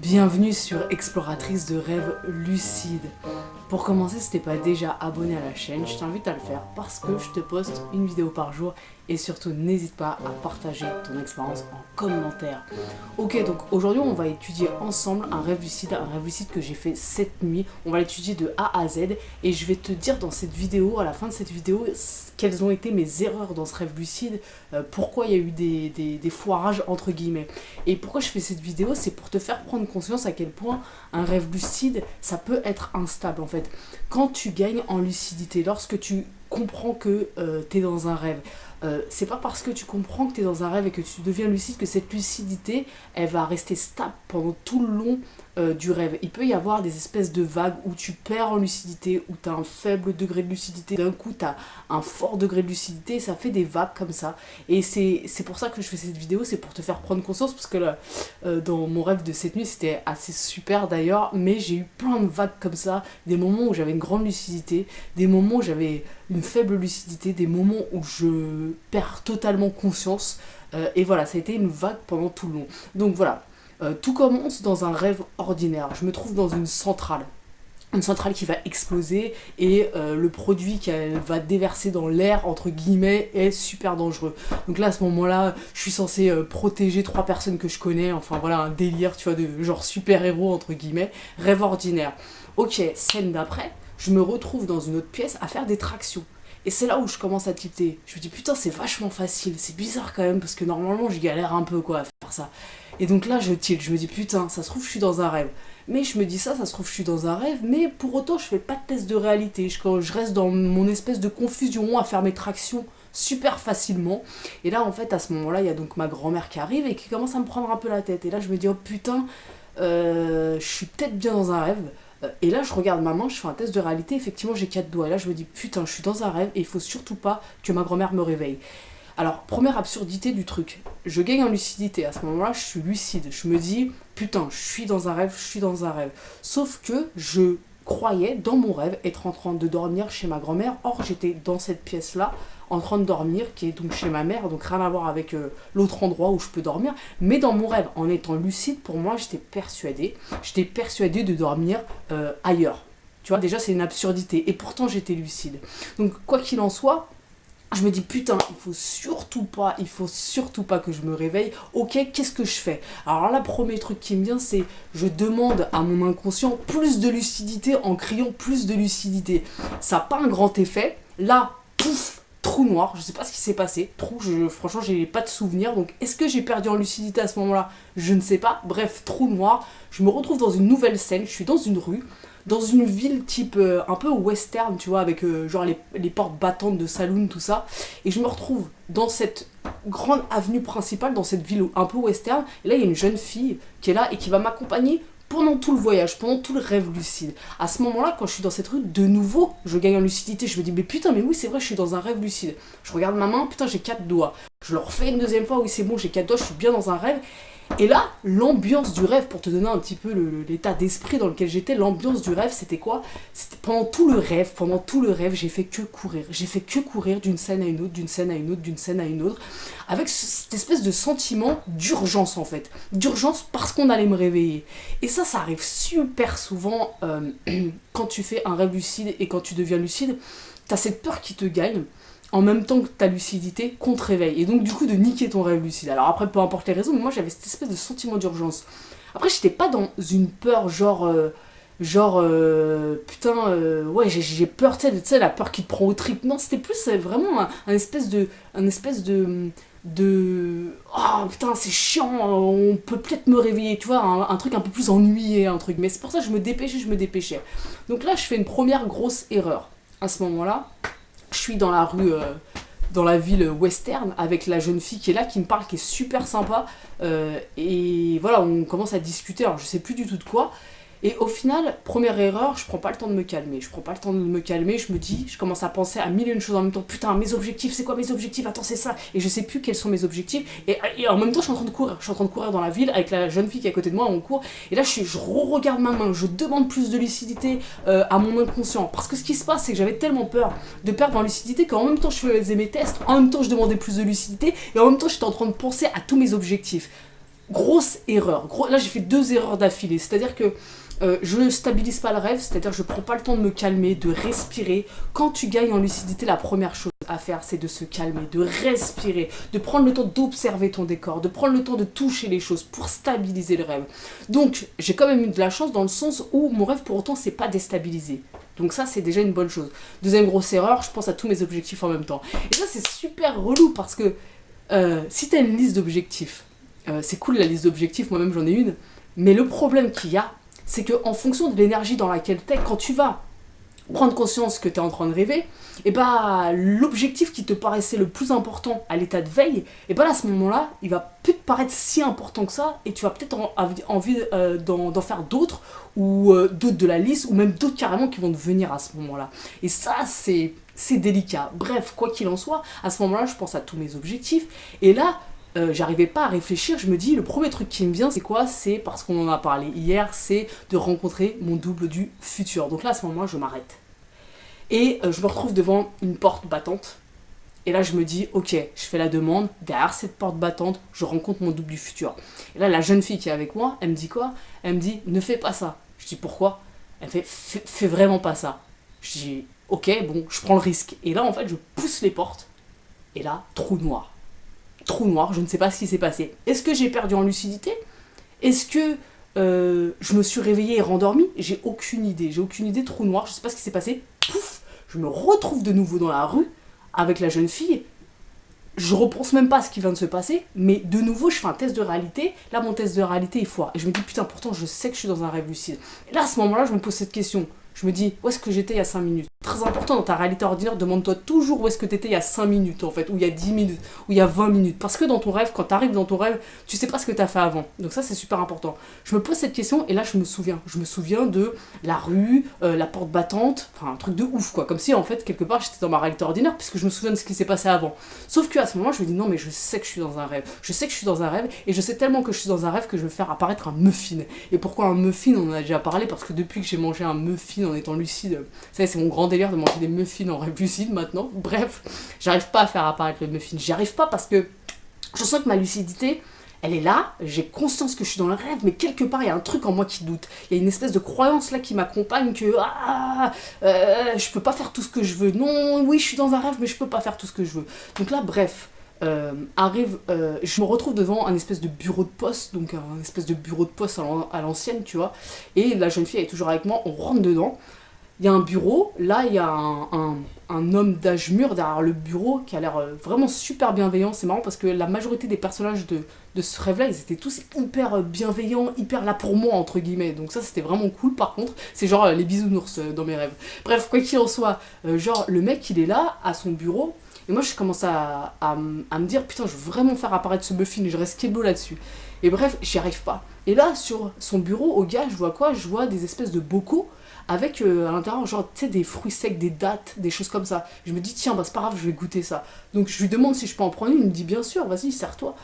Bienvenue sur Exploratrice de rêves lucides. Pour commencer, si t'es pas déjà abonné à la chaîne, je t'invite à le faire parce que je te poste une vidéo par jour et surtout n'hésite pas à partager ton expérience en commentaire. Ok, donc aujourd'hui on va étudier ensemble un rêve lucide que j'ai fait cette nuit. On va l'étudier de A à Z et je vais te dire dans cette vidéo, à la fin de cette vidéo, quelles ont été mes erreurs dans ce rêve lucide, pourquoi il y a eu des foirages entre guillemets. Et pourquoi je fais cette vidéo, c'est pour te faire prendre conscience à quel point un rêve lucide, ça peut être instable en fait. Quand tu gagnes en lucidité, lorsque tu comprends que tu es dans un rêve, c'est pas parce que tu comprends que tu es dans un rêve et que tu deviens lucide que cette lucidité, elle va rester stable pendant tout le long du rêve. Il peut y avoir des espèces de vagues où tu perds en lucidité, où tu as un faible degré de lucidité, d'un coup tu as un fort degré de lucidité, et ça fait des vagues comme ça. Et c'est pour ça que je fais cette vidéo, c'est pour te faire prendre conscience, parce que là, dans mon rêve de cette nuit, c'était assez super d'ailleurs, mais j'ai eu plein de vagues comme ça, des moments où j'avais une grande lucidité, des moments où j'avais une faible lucidité, des moments où je perds totalement conscience, et voilà, ça a été une vague pendant tout le long. Donc voilà. Tout commence dans un rêve ordinaire. Je me trouve dans une centrale qui va exploser et le produit qu'elle va déverser dans l'air, entre guillemets, est super dangereux. Donc là, à ce moment-là, je suis censée protéger 3 personnes que je connais, enfin voilà, un délire, tu vois, de genre super-héros, entre guillemets, rêve ordinaire. Ok, scène d'après, je me retrouve dans une autre pièce à faire des tractions. Et c'est là où je commence à tilter. Je me dis putain, c'est vachement facile, c'est bizarre quand même, parce que normalement, je galère un peu quoi à faire ça. Et donc là, je tilte, je me dis putain, ça se trouve, je suis dans un rêve. Mais je me dis ça se trouve, je suis dans un rêve, mais pour autant, je fais pas de test de réalité. Je reste dans mon espèce de confusion à faire mes tractions super facilement. Et là, en fait, à ce moment-là, il y a donc ma grand-mère qui arrive et qui commence à me prendre un peu la tête. Et là, je me dis, oh putain, je suis peut-être bien dans un rêve. Et là, je regarde ma main, je fais un test de réalité, effectivement, j'ai 4 doigts. Et là, je me dis, putain, je suis dans un rêve et il faut surtout pas que ma grand-mère me réveille. Alors, première absurdité du truc, je gagne en lucidité, à ce moment-là, je suis lucide, je me dis, putain, je suis dans un rêve, je suis dans un rêve. Sauf que je croyais, dans mon rêve, être en train de dormir chez ma grand-mère, or j'étais dans cette pièce-là, en train de dormir, qui est donc chez ma mère, donc rien à voir avec l'autre endroit où je peux dormir, mais dans mon rêve, en étant lucide, pour moi, j'étais persuadée de dormir ailleurs. Tu vois, déjà, c'est une absurdité, et pourtant, j'étais lucide. Donc, quoi qu'il en soit, je me dis putain, il faut surtout pas que je me réveille. Ok, qu'est-ce que je fais? Alors là, premier truc qui me vient, c'est je demande à mon inconscient plus de lucidité en criant plus de lucidité. Ça n'a pas un grand effet. Là, pouf, trou noir. Je sais pas ce qui s'est passé. Franchement, j'ai pas de souvenir. Donc, est-ce que j'ai perdu en lucidité à ce moment-là? Je ne sais pas. Bref, trou noir. Je me retrouve dans une nouvelle scène. Je suis dans une rue, dans une ville type un peu western, tu vois, avec genre les portes battantes de saloon, tout ça. Et je me retrouve dans cette grande avenue principale, dans cette ville un peu western. Et là, il y a une jeune fille qui est là et qui va m'accompagner pendant tout le voyage, pendant tout le rêve lucide. À ce moment-là, quand je suis dans cette rue, de nouveau, je gagne en lucidité. Je me dis, mais putain, mais oui, c'est vrai, je suis dans un rêve lucide. Je regarde ma main, putain, j'ai 4 doigts. Je le refais une deuxième fois, oui, c'est bon, j'ai 4 doigts, je suis bien dans un rêve. Et là, l'ambiance du rêve, pour te donner un petit peu l'état d'esprit dans lequel j'étais, l'ambiance du rêve, c'était quoi? C'était pendant tout le rêve, j'ai fait que courir. J'ai fait que courir d'une scène à une autre, d'une scène à une autre, d'une scène à une autre, avec cette espèce de sentiment d'urgence en fait. D'urgence parce qu'on allait me réveiller. Et ça arrive super souvent quand tu fais un rêve lucide et quand tu deviens lucide, t'as cette peur qui te gagne, en même temps que ta lucidité, qu'on te réveille. Et donc, du coup, de niquer ton rêve lucide. Alors après, peu importe les raisons, mais moi, j'avais cette espèce de sentiment d'urgence. Après, j'étais pas dans une peur putain, ouais, j'ai peur, tu sais, la peur qui te prend au trip. Non, c'était plus vraiment un espèce oh putain, c'est chiant, on peut peut-être me réveiller, tu vois, un truc un peu plus ennuyé, un truc. Mais c'est pour ça que je me dépêchais. Donc là, je fais une première grosse erreur. À ce moment-là, je suis dans la rue, dans la ville western, avec la jeune fille qui est là, qui me parle, qui est super sympa. Et voilà, on commence à discuter, alors je sais plus du tout de quoi. Et au final, première erreur, je prends pas le temps de me calmer. Je me dis, je commence à penser à mille et une choses en même temps. Putain, mes objectifs, c'est quoi mes objectifs? Attends, c'est ça. Et je sais plus quels sont mes objectifs. Et en même temps, je suis en train de courir. Je suis en train de courir dans la ville avec la jeune fille qui est à côté de moi, on court. Et là, je re-regarde ma main. Je demande plus de lucidité à mon inconscient. Parce que ce qui se passe, c'est que j'avais tellement peur de perdre en lucidité qu'en même temps, je faisais mes tests. En même temps, je demandais plus de lucidité. Et en même temps, j'étais en train de penser à tous mes objectifs. grosse erreur. Là, j'ai fait 2 erreurs d'affilée. C'est-à-dire que je ne stabilise pas le rêve, c'est-à-dire que je ne prends pas le temps de me calmer, de respirer. Quand tu gagnes en lucidité, la première chose à faire, c'est de se calmer, de respirer, de prendre le temps d'observer ton décor, de prendre le temps de toucher les choses pour stabiliser le rêve. Donc, j'ai quand même eu de la chance dans le sens où mon rêve, pour autant, s'est pas déstabilisé. Donc ça, c'est déjà une bonne chose. Deuxième grosse erreur, je pense à tous mes objectifs en même temps. Et ça, c'est super relou parce que si tu as une liste d'objectifs, c'est cool la liste d'objectifs, moi-même j'en ai une, mais le problème qu'il y a, c'est qu'en fonction de l'énergie dans laquelle tu es, quand tu vas prendre conscience que tu es en train de rêver, et bah l'objectif qui te paraissait le plus important à l'état de veille, et bah là, à ce moment-là, il va plus te paraître si important que ça, et tu vas peut-être envie d'en faire d'autres, ou d'autres de la liste, ou même d'autres carrément qui vont te venir à ce moment-là. Et ça, c'est délicat. Bref, quoi qu'il en soit, à ce moment-là, je pense à tous mes objectifs, et là, j'arrivais pas à réfléchir, je me dis, le premier truc qui me vient, c'est quoi? C'est, parce qu'on en a parlé hier, c'est de rencontrer mon double du futur. Donc là, à ce moment-là, je m'arrête. Et je me retrouve devant une porte battante. Et là, je me dis, ok, je fais la demande, derrière cette porte battante, je rencontre mon double du futur. Et là, la jeune fille qui est avec moi, elle me dit quoi? Elle me dit, ne fais pas ça. Je dis, pourquoi? Elle fait, fais vraiment pas ça. Je dis, ok, bon, je prends le risque. Et là, en fait, je pousse les portes. Et là, trou noir. Trou noir, je ne sais pas ce qui s'est passé. Est-ce que j'ai perdu en lucidité? Est-ce que je me suis réveillée et rendormie? J'ai aucune idée. J'ai aucune idée, trou noir, je ne sais pas ce qui s'est passé. Pouf, je me retrouve de nouveau dans la rue avec la jeune fille. Je repense même pas à ce qui vient de se passer, mais de nouveau, je fais un test de réalité. Là, mon test de réalité, il foire. Et je me dis, putain, pourtant, je sais que je suis dans un rêve lucide. Et là, à ce moment-là, je me pose cette question. Je me dis, où est-ce que j'étais il y a 5 minutes? Très important dans ta réalité ordinaire, demande-toi toujours où est-ce que tu étais il y a 5 minutes en fait, ou il y a 10 minutes, ou il y a 20 minutes. Parce que dans ton rêve, quand tu arrives dans ton rêve, tu sais pas ce que tu as fait avant. Donc ça, c'est super important. Je me pose cette question et là, je me souviens. Je me souviens de la rue, la porte battante, enfin un truc de ouf quoi. Comme si en fait, quelque part, j'étais dans ma réalité ordinaire puisque je me souviens de ce qui s'est passé avant. Sauf qu'à ce moment, je me dis non, mais je sais que je suis dans un rêve. Je sais que je suis dans un rêve et je sais tellement que je suis dans un rêve que je vais faire apparaître un muffin. Et pourquoi un muffin? On en a déjà parlé parce que depuis que j'ai mangé un muffin en étant lucide, ça c'est mon grand délire de manger des muffins en rêve lucide maintenant. Bref, j'arrive pas à faire apparaître le muffin. J'y arrive pas parce que je sens que ma lucidité, elle est là, j'ai conscience que je suis dans le rêve, mais quelque part, il y a un truc en moi qui doute. Il y a une espèce de croyance là qui m'accompagne que je peux pas faire tout ce que je veux. Non, oui, je suis dans un rêve, mais je peux pas faire tout ce que je veux. Donc là, bref, je me retrouve devant un espèce de bureau de poste, donc un espèce de bureau de poste à l'ancienne, tu vois. Et la jeune fille elle est toujours avec moi, on rentre dedans. Il y a un bureau, là il y a un homme d'âge mûr derrière le bureau qui a l'air vraiment super bienveillant. C'est marrant parce que la majorité des personnages de ce rêve-là, ils étaient tous hyper bienveillants, hyper là pour moi, entre guillemets. Donc ça c'était vraiment cool par contre. C'est genre les bisounours dans mes rêves. Bref, quoi qu'il en soit, genre le mec il est là à son bureau. Et moi je commence à me dire putain je veux vraiment faire apparaître ce muffin et je reste keblo là-dessus. Et bref, j'y arrive pas. Et là sur son bureau, au gars, je vois quoi? Je vois des espèces de bocaux avec à l'intérieur genre tu sais des fruits secs, des dattes, des choses comme ça. Je me dis tiens bah c'est pas grave, je vais goûter ça. Donc je lui demande si je peux en prendre une, il me dit bien sûr, vas-y sers-toi.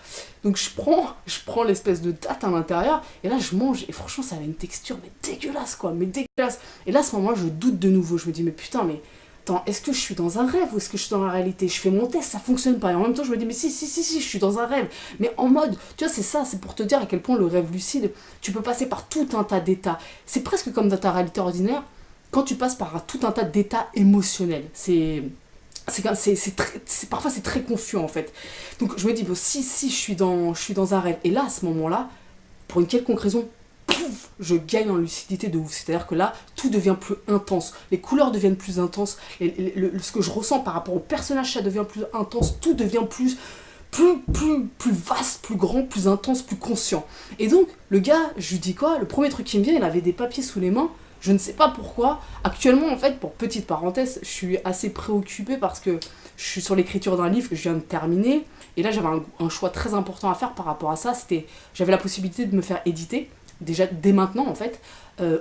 Donc je prends l'espèce de date à l'intérieur et là je mange et franchement ça avait une texture mais dégueulasse quoi, mais dégueulasse. Et là à ce moment-là je doute de nouveau, je me dis mais putain mais attends, est-ce que je suis dans un rêve ou est-ce que je suis dans la réalité? Je fais mon test, ça fonctionne pas. Et en même temps, je me dis, mais si, je suis dans un rêve. Mais en mode, tu vois, c'est ça, c'est pour te dire à quel point le rêve lucide, tu peux passer par tout un tas d'états. C'est presque comme dans ta réalité ordinaire, quand tu passes par tout un tas d'états émotionnels. Parfois c'est très confus en fait. Donc je me dis, bon, si je suis dans un rêve. Et là, à ce moment-là, pour une quelconque raison, pouf, je gagne en lucidité de ouf. C'est-à-dire que là, tout devient plus intense. Les couleurs deviennent plus intenses. Ce que je ressens par rapport au personnage, ça devient plus intense. Tout devient plus vaste, plus grand, plus intense, plus conscient. Et donc, le gars, je lui dis quoi? Le premier truc qui me vient, il avait des papiers sous les mains. Je ne sais pas pourquoi. Actuellement, en fait, pour petite parenthèse, je suis assez préoccupée parce que je suis sur l'écriture d'un livre que je viens de terminer. Et là, j'avais un choix très important à faire par rapport à ça. J'avais la possibilité de me faire éditer, déjà dès maintenant en fait,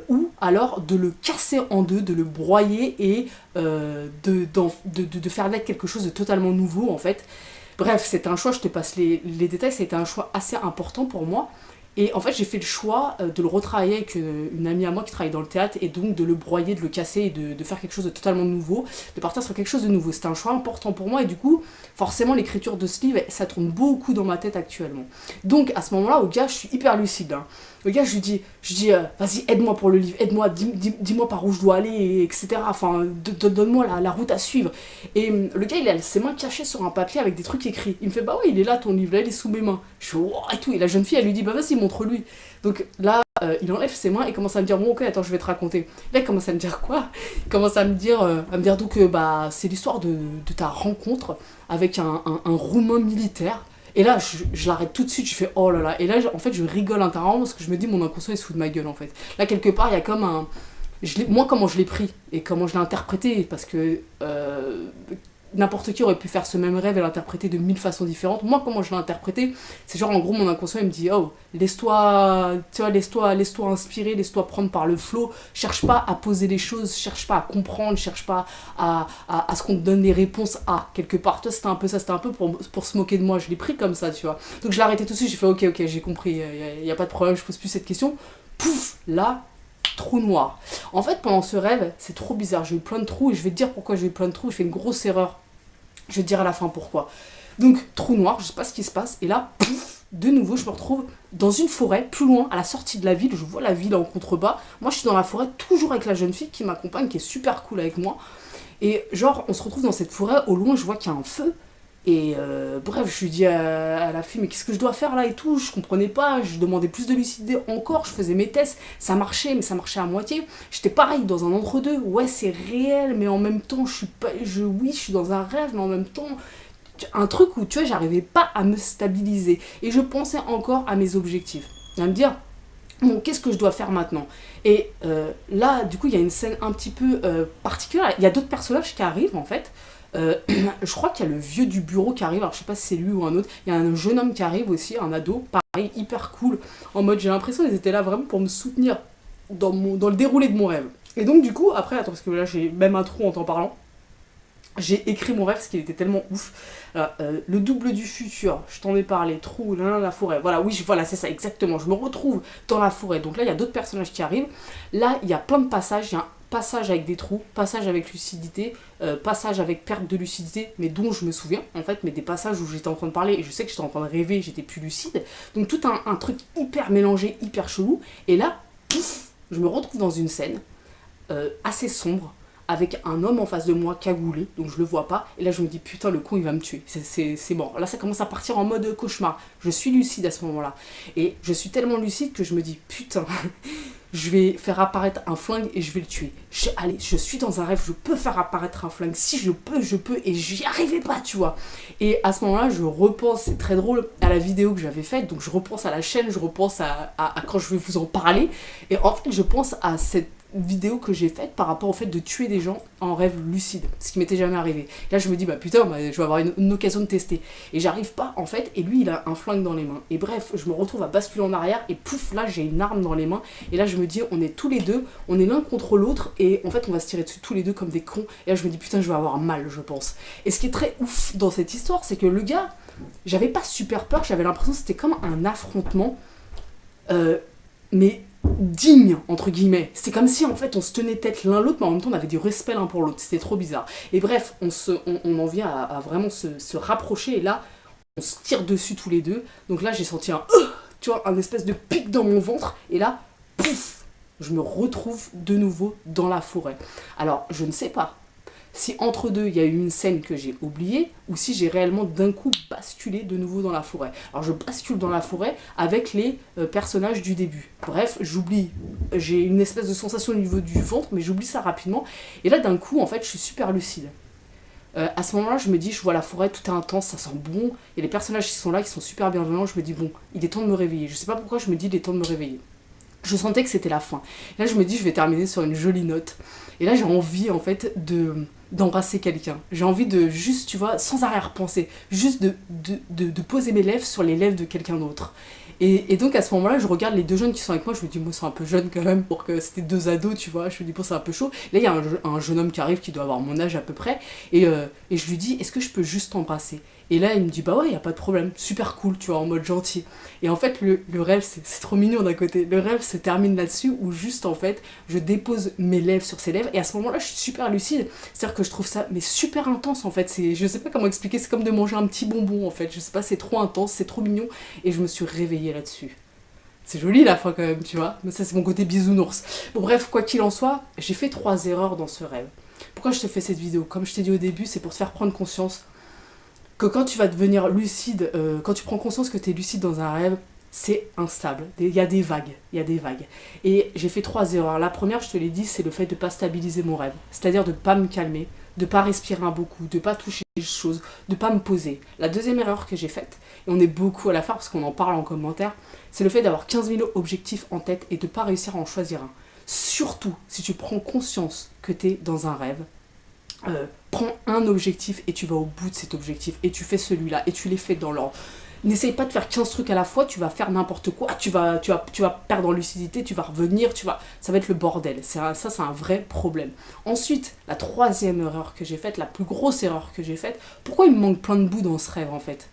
ou alors de le casser en deux, de le broyer et de faire naître quelque chose de totalement nouveau en fait. Bref, c'était un choix, je te passe les détails, c'était un choix assez important pour moi. Et en fait, j'ai fait le choix de le retravailler avec une amie à moi qui travaille dans le théâtre et donc de le broyer, de le casser et de faire quelque chose de totalement nouveau, de partir sur quelque chose de nouveau. C'était un choix important pour moi et du coup, forcément, l'écriture de ce livre, ça tourne beaucoup dans ma tête actuellement. Donc à ce moment-là, au gars, je suis hyper lucide. Hein. Le gars, je lui dis vas-y, aide-moi pour le livre, aide-moi, dis-moi par où je dois aller, etc. Enfin, donne-moi la route à suivre. Et le gars, il a ses mains cachées sur un papier avec des trucs écrits. Il me fait, bah ouais, il est là ton livre, là, il est sous mes mains. Je fais, wow, et tout. Et la jeune fille, elle lui dit, bah vas-y, montre-lui. Donc là, il enlève ses mains et commence à me dire, bon, ok, attends, je vais te raconter. Là, il commence à me dire quoi? Il commence à me dire donc, bah, c'est l'histoire de ta rencontre avec un Roumain militaire. Et là, je l'arrête tout de suite, je fais oh là là. Et là, en fait, je rigole intérieurement parce que je me dis, mon inconscient, il se fout de ma gueule, en fait. Là, quelque part, il y a comme un. Moi, comment je l'ai pris et comment je l'ai interprété, parce que n'importe qui aurait pu faire ce même rêve et l'interpréter de 1000 façons différentes. Moi, comment je l'ai interprété, c'est genre, en gros, mon inconscient, il me dit, oh, laisse-toi, tu vois, laisse-toi inspirer, laisse-toi prendre par le flow, cherche pas à poser les choses, cherche pas à comprendre, cherche pas à ce qu'on te donne les réponses à, quelque part. Toi, c'était un peu ça, c'était un peu pour se moquer de moi, je l'ai pris comme ça, tu vois. Donc, je l'ai arrêté tout de suite, j'ai fait, ok, j'ai compris, y a pas de problème, je pose plus cette question. Pouf, là, trou noir. En fait, pendant ce rêve, c'est trop bizarre, j'ai eu plein de trous et je vais te dire pourquoi j'ai eu plein de trous, j'ai fait une grosse erreur. Je vais te dire à la fin pourquoi. Donc, trou noir, je sais pas ce qui se passe. Et là, pouf, de nouveau, je me retrouve dans une forêt, plus loin, à la sortie de la ville. Je vois la ville en contrebas. Moi, je suis dans la forêt, toujours avec la jeune fille qui m'accompagne, qui est super cool avec moi. Et genre, on se retrouve dans cette forêt. Au loin, je vois qu'il y a un feu. Et bref, je lui dis à la fille, mais qu'est-ce que je dois faire là et tout? Je comprenais pas, je demandais plus de lucidité encore, je faisais mes tests, ça marchait, mais ça marchait à moitié. J'étais pareil, dans un entre-deux, ouais, c'est réel, mais en même temps, oui, je suis dans un rêve, mais en même temps, un truc où, tu vois, j'arrivais pas à me stabiliser. Et je pensais encore à mes objectifs. À me dire, bon, qu'est-ce que je dois faire maintenant? Et là, du coup, il y a une scène un petit peu particulière. Il y a d'autres personnages qui arrivent, en fait. Je crois qu'il y a le vieux du bureau qui arrive, alors je sais pas si c'est lui ou un autre. Il y a un jeune homme qui arrive aussi, un ado, pareil, hyper cool. En mode, j'ai l'impression qu'ils étaient là vraiment pour me soutenir dans le déroulé de mon rêve. Et donc, du coup, après, attends, parce que là, j'ai même un trou en t'en parlant. J'ai écrit mon rêve parce qu'il était tellement ouf. Alors, le double du futur, je t'en ai parlé, trou, la forêt. Voilà, oui, voilà, c'est ça, exactement. Je me retrouve dans la forêt. Donc là, il y a d'autres personnages qui arrivent. Là, il y a plein de passages. Il y a un passage avec des trous, passage avec lucidité, passage avec perte de lucidité, mais dont je me souviens, en fait, mais des passages où j'étais en train de parler et je sais que j'étais en train de rêver, j'étais plus lucide. Donc tout un truc hyper mélangé, hyper chelou. Et là, pouf, je me retrouve dans une scène assez sombre, avec un homme en face de moi cagoulé, donc je le vois pas, et là je me dis putain le con il va me tuer, c'est mort. Là ça commence à partir en mode cauchemar, je suis lucide à ce moment-là, et je suis tellement lucide que je me dis putain, je vais faire apparaître un flingue et je vais le tuer. Allez, je suis dans un rêve, je peux faire apparaître un flingue, si je peux, et j'y arrivais pas, tu vois. Et à ce moment-là, je repense, c'est très drôle, à la vidéo que j'avais faite, donc je repense à la chaîne, je repense à quand je vais vous en parler, et en fait je pense à cette vidéo que j'ai faite par rapport au fait de tuer des gens en rêve lucide, ce qui m'était jamais arrivé. Là je me dis bah putain, je vais avoir une occasion de tester, et j'arrive pas en fait, et lui il a un flingue dans les mains, et bref je me retrouve à basculer en arrière, et pouf là j'ai une arme dans les mains, et là je me dis on est tous les deux, on est l'un contre l'autre, et en fait on va se tirer dessus tous les deux comme des cons, et là je me dis putain je vais avoir mal je pense. Et ce qui est très ouf dans cette histoire, c'est que le gars, j'avais pas super peur, j'avais l'impression que c'était comme un affrontement mais digne entre guillemets, c'est comme si en fait on se tenait tête l'un l'autre mais en même temps on avait du respect l'un pour l'autre, c'était trop bizarre. Et bref on en vient à vraiment se rapprocher, et là on se tire dessus tous les deux, donc là j'ai senti tu vois, un espèce de pic dans mon ventre, et là pouf, je me retrouve de nouveau dans la forêt. Alors je ne sais pas si entre deux il y a eu une scène que j'ai oubliée, ou si j'ai réellement d'un coup basculé de nouveau dans la forêt. Alors je bascule dans la forêt avec les personnages du début. Bref, j'oublie, j'ai une espèce de sensation au niveau du ventre, mais j'oublie ça rapidement. Et là d'un coup, en fait, je suis super lucide. À ce moment-là, je me dis, je vois la forêt, tout est intense, ça sent bon. Il y a les personnages qui sont là, qui sont super bienveillants. Je me dis, bon, il est temps de me réveiller. Je sais pas pourquoi je me dis, il est temps de me réveiller. Je sentais que c'était la fin. Là, je me dis, je vais terminer sur une jolie note. Et là, j'ai envie, en fait, d'embrasser quelqu'un. J'ai envie de juste, tu vois, sans arrière-pensée, juste de poser mes lèvres sur les lèvres de quelqu'un d'autre. Et donc, à ce moment-là, je regarde les deux jeunes qui sont avec moi, je me dis, moi, c'est un peu jeune quand même, pour que c'était deux ados, tu vois. Je me dis, bon, c'est un peu chaud. Là, il y a un jeune homme qui arrive, qui doit avoir mon âge à peu près, et je lui dis, est-ce que je peux juste t'embrasser? Et là, il me dit, bah ouais, y a pas de problème, super cool, tu vois, en mode gentil. Et en fait, le rêve, c'est trop mignon d'un côté. Le rêve se termine là-dessus, où juste, en fait, je dépose mes lèvres sur ses lèvres, et à ce moment-là, je suis super lucide. C'est-à-dire que je trouve ça, mais super intense, en fait. Je sais pas comment expliquer, c'est comme de manger un petit bonbon, en fait. Je sais pas, c'est trop intense, c'est trop mignon, et je me suis réveillée là-dessus. C'est joli la fin quand même, tu vois. Mais ça, c'est mon côté bisounours. Bon, bref, quoi qu'il en soit, j'ai fait 3 erreurs dans ce rêve. Pourquoi je te fais cette vidéo? Comme je t'ai dit au début, c'est pour te faire prendre conscience que quand tu vas devenir lucide, quand tu prends conscience que tu es lucide dans un rêve, c'est instable. Il y a des vagues. Il y a des vagues. Et j'ai fait 3 erreurs. La première, je te l'ai dit, c'est le fait de ne pas stabiliser mon rêve. C'est-à-dire de ne pas me calmer, de ne pas respirer un beaucoup, de ne pas toucher les choses, de ne pas me poser. La deuxième erreur que j'ai faite, et on est beaucoup à la faire parce qu'on en parle en commentaire, c'est le fait d'avoir 15 000 objectifs en tête et de ne pas réussir à en choisir un. Surtout si tu prends conscience que tu es dans un rêve, prends un objectif et tu vas au bout de cet objectif et tu fais celui-là et tu les fais dans l'ordre. N'essaye pas de faire 15 trucs à la fois, tu vas faire n'importe quoi, tu vas perdre en lucidité, tu vas revenir, ça va être le bordel. C'est un vrai problème. Ensuite, la troisième erreur que j'ai faite, la plus grosse erreur que j'ai faite, pourquoi il me manque plein de bouts dans ce rêve en fait?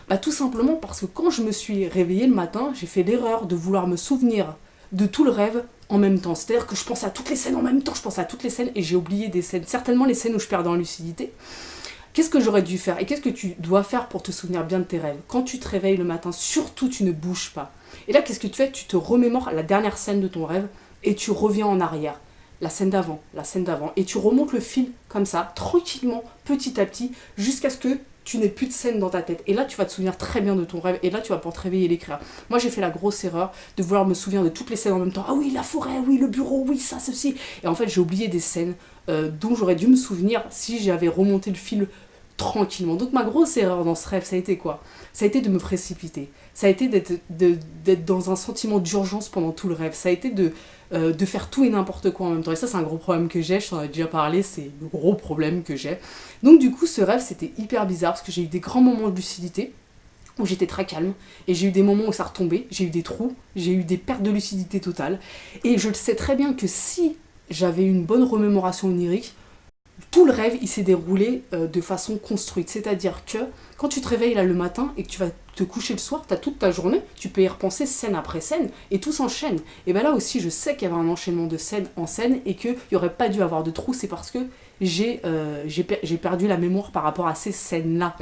Bah tout simplement parce que quand je me suis réveillée le matin, j'ai fait l'erreur de vouloir me souvenir de tout le rêve en même temps. C'est-à-dire que je pense à toutes les scènes en même temps, je pense à toutes les scènes et j'ai oublié des scènes. Certainement les scènes où je perds en lucidité. Qu'est-ce que j'aurais dû faire et qu'est-ce que tu dois faire pour te souvenir bien de tes rêves? Quand tu te réveilles le matin, surtout tu ne bouges pas. Et là, qu'est-ce que tu fais? Tu te remémores la dernière scène de ton rêve et tu reviens en arrière. La scène d'avant, et tu remontes le fil comme ça, tranquillement, petit à petit, jusqu'à ce que tu n'aies plus de scène dans ta tête. Et là, tu vas te souvenir très bien de ton rêve. Et là, tu vas pouvoir te réveiller et l'écrire. Moi, j'ai fait la grosse erreur de vouloir me souvenir de toutes les scènes en même temps. Ah oui, la forêt, oui, le bureau, oui, ça, ceci. Et en fait, j'ai oublié des scènes dont j'aurais dû me souvenir si j'avais remonté le fil tranquillement. Donc ma grosse erreur dans ce rêve, ça a été quoi? Ça a été de me précipiter. Ça a été d'être dans un sentiment d'urgence pendant tout le rêve. Ça a été de faire tout et n'importe quoi en même temps. Et ça, c'est un gros problème que j'ai, je t'en ai déjà parlé, c'est le gros problème que j'ai. Donc du coup, ce rêve, c'était hyper bizarre parce que j'ai eu des grands moments de lucidité où j'étais très calme, et j'ai eu des moments où ça retombait, j'ai eu des trous, j'ai eu des pertes de lucidité totales. Et je le sais très bien que si j'avais une bonne remémoration onirique, tout le rêve, il s'est déroulé de façon construite. C'est-à-dire que quand tu te réveilles là le matin et que tu vas te coucher le soir, tu as toute ta journée, tu peux y repenser scène après scène et tout s'enchaîne. Et bien là aussi, je sais qu'il y avait un enchaînement de scène en scène et qu'il n'y aurait pas dû avoir de trou, c'est parce que j'ai perdu la mémoire par rapport à ces scènes-là.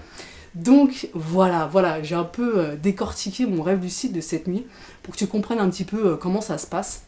Donc voilà, j'ai un peu décortiqué mon rêve lucide de cette nuit pour que tu comprennes un petit peu comment ça se passe.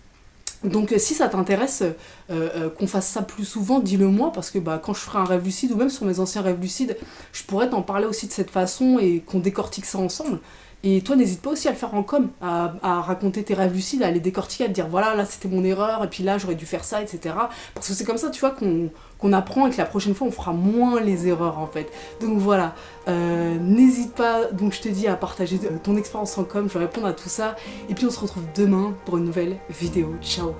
Donc si ça t'intéresse qu'on fasse ça plus souvent, dis-le moi, parce que quand je ferai un rêve lucide, ou même sur mes anciens rêves lucides, je pourrais t'en parler aussi de cette façon et qu'on décortique ça ensemble. Et toi, n'hésite pas aussi à le faire en com, à raconter tes rêves lucides, à les décortiquer, à te dire voilà, là c'était mon erreur, et puis là j'aurais dû faire ça, etc. Parce que c'est comme ça, tu vois, qu'on apprend et que la prochaine fois on fera moins les erreurs en fait. Donc voilà, n'hésite pas, donc je te dis, à partager ton expérience en com, je vais répondre à tout ça. Et puis on se retrouve demain pour une nouvelle vidéo. Ciao!